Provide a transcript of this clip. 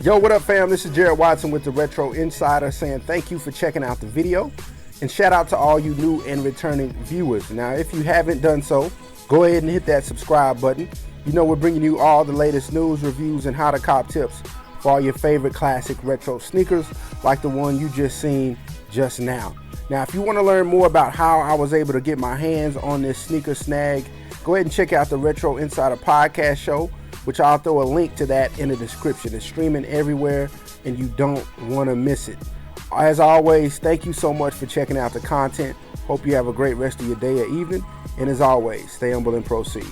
Yo, what up, fam? This is Jared Watson with the Retro Insider saying thank you for checking out the video, and shout out to all you new and returning viewers. Now, if you haven't done so, go ahead and hit that subscribe button. You know we're bringing you all the latest news, reviews, and how to cop tips for all your favorite classic retro sneakers like the one you just seen just now. Now, if you want to learn more about how I was able to get my hands on this sneaker snag, go ahead and check out the Retro Insider podcast show, which I'll throw a link to that in the description. It's streaming everywhere, and you don't want to miss it. As always, thank you so much for checking out the content. Hope you have a great rest of your day or evening. And as always, stay humble and proceed.